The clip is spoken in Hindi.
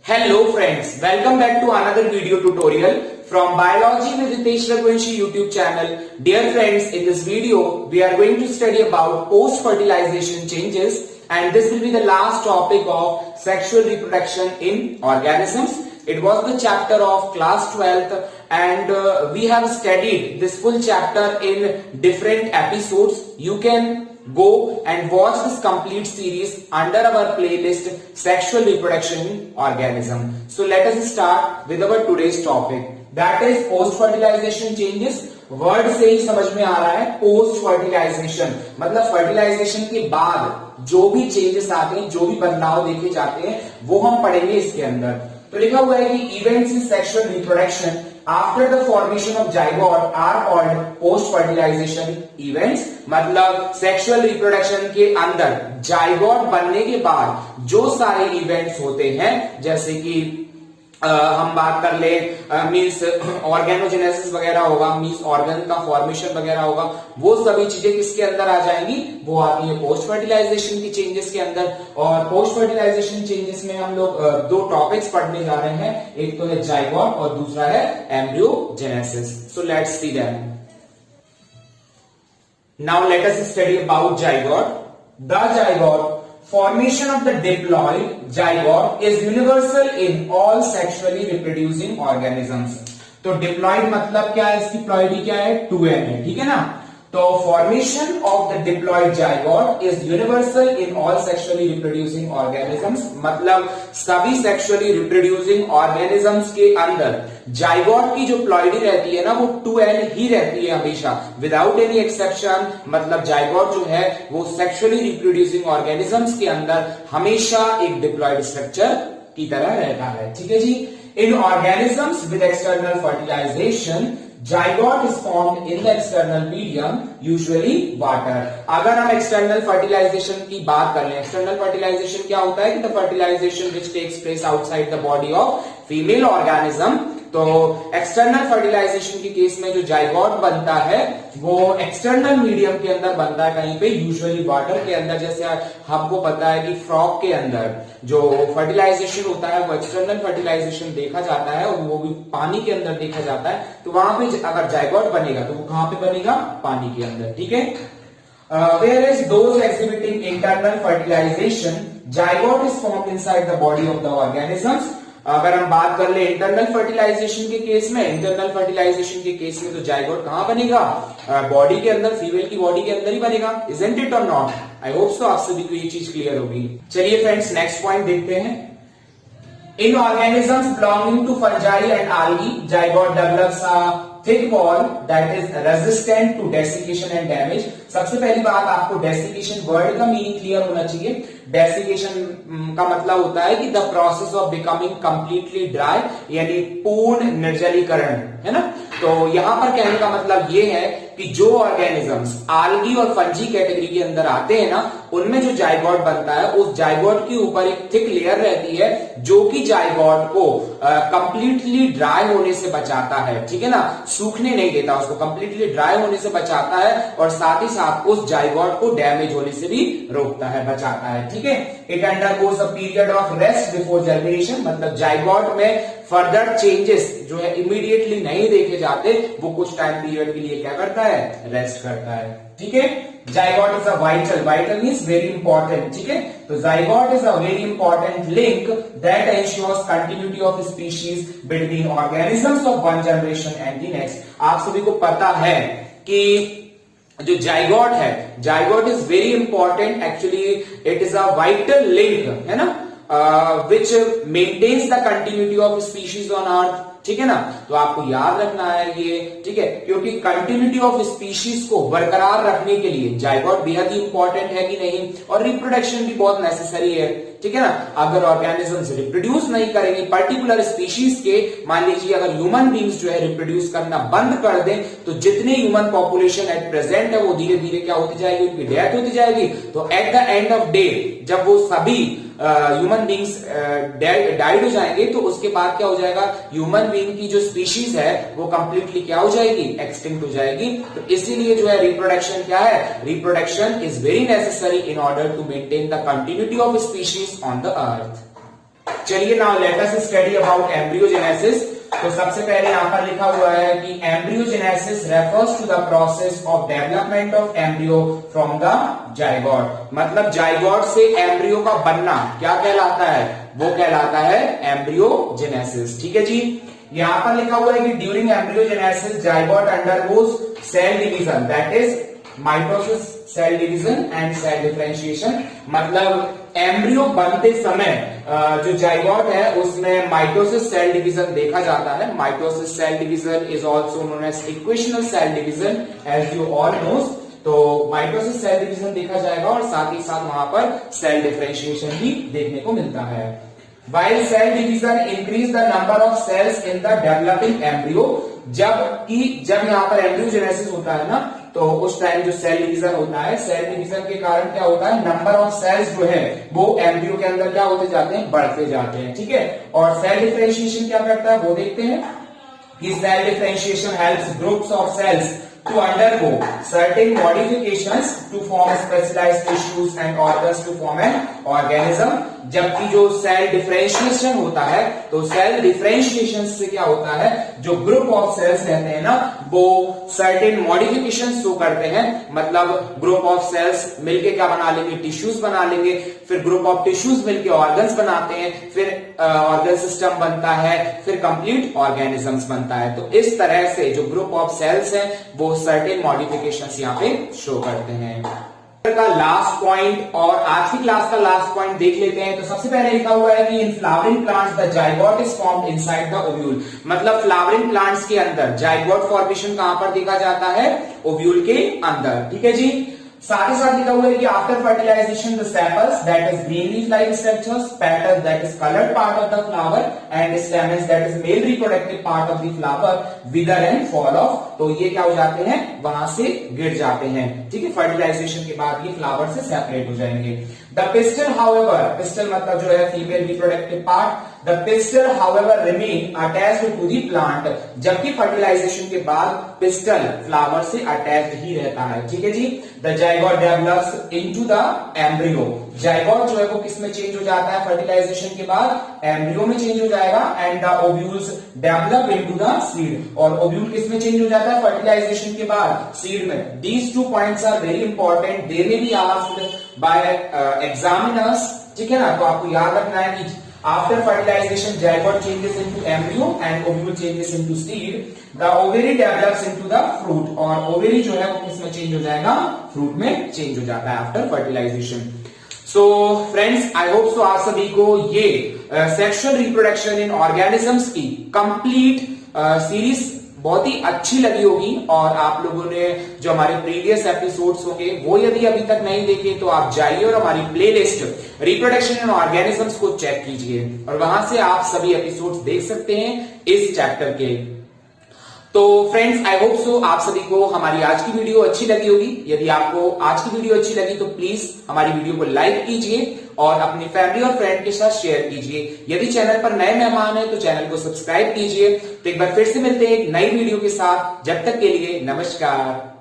Hello friends, welcome back to another video tutorial from Biology with Hitesh Raghuvanshi YouTube channel. Dear friends, in this video we are going to study about post-fertilization changes, and this will be the last topic of sexual reproduction in organisms. It was the chapter of class 12th and we have studied this full chapter in different episodes. You can go and watch this complete series under our playlist Sexual Reproduction in Organism. So let us start with our today's topic, that is post fertilization changes. Word से ही समझ में आ रहा है पोस्ट फर्टिलाइजेशन मतलब फर्टिलाइजेशन के बाद जो भी चेंजेस आते हैं, जो भी बदलाव देखे जाते हैं वो हम पढ़ेंगे इसके अंदर. तो लिखा हुआ है कि events in sexual reproduction after the formation of zygote are called post fertilization events. मतलब सेक्सुअल रिप्रोडक्शन के अंदर जाइगोट बनने के बाद जो सारे इवेंट्स होते हैं, जैसे कि हम बात कर ले मींस ऑर्गेनोजेनेसिस वगैरह होगा, मींस ऑर्गन का फॉर्मेशन वगैरह होगा, वो सभी चीजें किसके अंदर आ जाएंगी, वो आती है पोस्ट फर्टिलाइजेशन की चेंजेस के अंदर. और पोस्ट फर्टिलाइजेशन चेंजेस में हम लोग दो टॉपिक्स पढ़ने जा रहे हैं, एक तो है जाइगोट और दूसरा है embryogenesis. So let's see them. Now let us study about zygote. The zygote formation of the diploid zygote is universal in all sexually reproducing organisms. तो डिप्लॉइड मतलब क्या है, इसकी प्लॉइडी क्या है, 2n है, ठीक है ना. तो formation of the diploid zygote is universal in all sexually reproducing organisms. मतलब सभी सेक्सुअली रिप्रोड्यूसिंग ऑर्गेनिजम्स के अंदर जाइगोट की जो प्लॉइडी रहती है ना, वो 2n ही रहती है हमेशा, विदाउट एनी एक्सेप्शन. मतलब जाइगोट जो है वो सेक्सुअली रिप्रोड्यूसिंग ऑर्गेनिजम्स के अंदर हमेशा एक डिप्लॉइड स्ट्रक्चर की तरह रहता है, ठीक है जी. In organisms with external fertilisation zygote is formed in the external medium, usually water. अगर हम एक्सटर्नल फर्टिलाइजेशन की बात कर लें, एक्सटर्नल फर्टिलाइजेशन क्या होता है कि the fertilization which takes place outside the body of female organism. तो एक्सटर्नल फर्टिलाइजेशन के केस में जो जाइगोट बनता है वो एक्सटर्नल मीडियम के अंदर बनता है, कहीं पे यूजुअली वाटर के अंदर. जैसे हमको पता है कि फ्रॉग के अंदर जो फर्टिलाइजेशन होता है वो एक्सटर्नल फर्टिलाइजेशन देखा जाता है और वो भी पानी के अंदर देखा जाता है. तो वहां पे अगर जाइगोट बनेगा तो वो कहां पे बनेगा, पानी के अंदर, ठीक है. Whereas those exhibiting internal fertilization, zygote is formed inside the body of the organisms. अगर हम बात कर ले इंटरनल फर्टिलाइजेशन के केस में, इंटरनल फर्टिलाइजेशन के केस में तो जाइगोट कहां बनेगा, बॉडी के अंदर, फीमेल की बॉडी के अंदर ही बनेगा. इजंट इट और नॉट? आई होप सो आप सभी को ये चीज क्लियर होगी. चलिए फ्रेंड्स नेक्स्ट पॉइंट देखते हैं. In organisms belonging to fungi and algae, zygote develops a thick wall that is resistant to desiccation and damage. सबसे पहली बात आपको डेसिकेशन वर्ड का मीनिंग क्लियर होना चाहिए. डेसिकेशन का मतलब होता है कि the process of becoming completely dry, यानी पूर्ण निर्जलीकरण, है ना. तो यहां पर कहने का मतलब ये है कि जो ऑर्गेनिजम्स आल्गी और फंजी कैटेगरी के अंदर आते हैं ना, उनमें जो जाइगोट बनता है उस जाइगोट के ऊपर एक थिक लेयर रहती है जो कि जाइगोट को कंप्लीटली ड्राई होने से बचाता है, ठीक है ना. सूखने नहीं देता, उसको कंप्लीटली ड्राई होने से बचाता है और साथ ही साथ उस जाइगोट को डैमेज होने से भी रोकता है, बचाता है, ठीक है. It undergoes a period of rest before germination. मतलब जाइगोट में फर्दर चेंजेस जो है इमीडिएटली नहीं देखे जाते, वो कुछ टाइम पीरियड के लिए क्या करता है, रेस्ट करता है, ठीक है. Zygote is a vital means very important, ठीक है. तो zygote is a very important link that ensures continuity of species between organisms of one generation and the next. आप सभी को पता है कि जो जाइगोट है, zygote is very important, actually it is a vital link, है ना, which maintains the continuity of species on earth, ठीक है ना. तो आपको याद रखना है ये, ठीक है, क्योंकि कंटिन्यूटी ऑफ स्पीशीज को बरकरार रखने के लिए जाइगोट बेहद ही इंपॉर्टेंट है कि नहीं, और रिप्रोडक्शन भी बहुत नेसेसरी है, ठीक है ना. अगर ऑर्गेनिजम्स रिप्रोड्यूस नहीं करेंगे पर्टिकुलर स्पीशीज के, मान लीजिए अगर ह्यूमन बींग्स जो है रिप्रोड्यूस करना बंद कर दें, तो जितने ह्यूमन पॉपुलेशन एट प्रेजेंट है वो धीरे धीरे क्या होती जाएगी, उनकी डेथ होती जाएगी. तो at the end of day जब वो सभी ह्यूमन बींग्स डाइड हो जाएंगे, तो उसके बाद क्या हो जाएगा, ह्यूमन बीइंग की जो स्पीशीज है वो कंप्लीटली क्या हो जाएगी, एक्सटिंक्ट हो जाएगी. तो इसीलिए जो है रिप्रोडक्शन क्या है, reproduction is very necessary in order to maintain the continuity of species on the earth. चलिए now let us study about embryogenesis. तो सबसे पहले यहां पर लिखा हुआ है कि embryogenesis refers to the process of development of embryo from the zygote. मतलब जाइगोट से एम्ब्रियो का बनना क्या कहलाता है? वो कहलाता है एम्ब्रियोजेनेसिस। ठीक है जी। यहां पर लिखा हुआ है कि during embryogenesis zygote undergoes cell division, that is mitosis, cell division and cell differentiation. मतलब एम्ब्रियो बनते समय जो जाइगोट है उसमें माइटोसिस सेल डिवीजन देखा जाता है। Mitosis cell division is also known as equational cell division as you all knows. तो माइटोसिस सेल डिवीजन देखा जाएगा और साथ ही साथ वहां पर सेल डिफरेंशिएशन भी देखने को मिलता है। While cell division increase the number of cells in the developing embryo, जब यहाँ पर एम्ब्रियोजेनेसिस होता है ना, तो उस टाइम जो सेल डिवीजन होता है, सेल डिवीजन के कारण क्या होता है, नंबर ऑफ सेल्स जो है वो एम्ब्रियो के अंदर क्या होते जाते हैं, बढ़ते जाते हैं। ठीक है। और सेल डिफरेंशिएशन क्या करता है वो देखते हैं कि cell differentiation helps groups of cells to undergo certain modifications to form specialized tissues and organs to form an organism। जबकि जो सेल डिफरेंशिएशन होता है, तो सेल डिफरेंशिएशन से क्या होता है, जो ग्रुप ऑफ सेल्स रहते हैं ना, वो सर्टेन मॉडिफिकेशन शो करते हैं। मतलब ग्रुप ऑफ सेल्स मिलके क्या बना लेंगे, टिश्यूज बना लेंगे, फिर ग्रुप ऑफ टिश्यूज मिलके ऑर्गन्स बनाते हैं, फिर ऑर्गन सिस्टम बनता है, फिर कंप्लीट ऑर्गेनिजम्स बनता है। तो इस तरह से जो ग्रुप ऑफ सेल्स है वो सर्टेन मॉडिफिकेशंस यहाँ पे शो करते हैं। का लास्ट पॉइंट और आज की क्लास का लास्ट पॉइंट देख लेते हैं। तो सबसे पहले लिखा हुआ है कि in flowering plants the zygote is formed inside the ovule. मतलब फ्लावरिंग प्लांट्स के अंदर जाइगोट फॉर्मेशन कहां पर देखा जाता है, ओव्यूल के अंदर। ठीक है जी। साथ ही साथ लिखा हुआ है कि after fertilisation the sepals that is green leaf like structures, petals that is coloured part of the flower and stamens that is male reproductive part of the flower wither and fall off. तो ये क्या हो जाते हैं, वहां से गिर जाते हैं। ठीक है। फर्टिलाइजेशन के बाद ये फ्लावर से सेपरेट हो जाएंगे। द पिस्टल हाउएवर, पिस्टल मतलब जो है female reproductive part, the pistil however remain attached to the plant. जबकि फर्टिलाइजेशन के बाद पिस्टल फ्लावर से अटैच्ड ही रहता है। ठीक है जी। The zygote develops into the embryo. Zygote जो है वो किस में चेंज हो जाता है फर्टिलाइजेशन के बाद, एम्ब्रियो में चेंज हो जाएगा। And the ovules develop into the seed. और ओव्यूल किस में चेंज हो जाता है फर्टिलाइजेशन के बाद, सीड में। These two points are very important, they may be asked by examiners. ठीक है ना। तो आपको याद रखना है कि after fertilization zygote changes into embryo and ovule changes into seed, the ovary develops into the fruit। और ovary जो है वो किसमें चेंज हो जाएगा, फ्रूट में चेंज हो जाता है after fertilization. So friends, I hope so आप सभी को ये सेक्सुअल रिप्रोडक्शन इन ऑर्गेनिजम्स की कंप्लीट सीरीज बहुत ही अच्छी लगी होगी। और आप लोगों ने जो हमारे प्रीवियस एपिसोड्स होंगे वो यदि अभी तक नहीं देखे तो आप जाइए और हमारी प्लेलिस्ट रिप्रोडक्शन इन ऑर्गेनिजम्स को चेक कीजिए और वहां से आप सभी एपिसोड्स देख सकते हैं इस चैप्टर के। तो फ्रेंड्स, आई होप सो आप सभी को हमारी आज की वीडियो अच्छी लगी होगी। यदि आपको आज की वीडियो अच्छी लगी तो प्लीज हमारी वीडियो को लाइक कीजिए और अपनी फैमिली और फ्रेंड के साथ शेयर कीजिए। यदि चैनल पर नए मेहमान हैं तो चैनल को सब्सक्राइब कीजिए। तो एक बार फिर से मिलते हैं एक नई वीडियो के साथ। जब तक के लिए नमस्कार।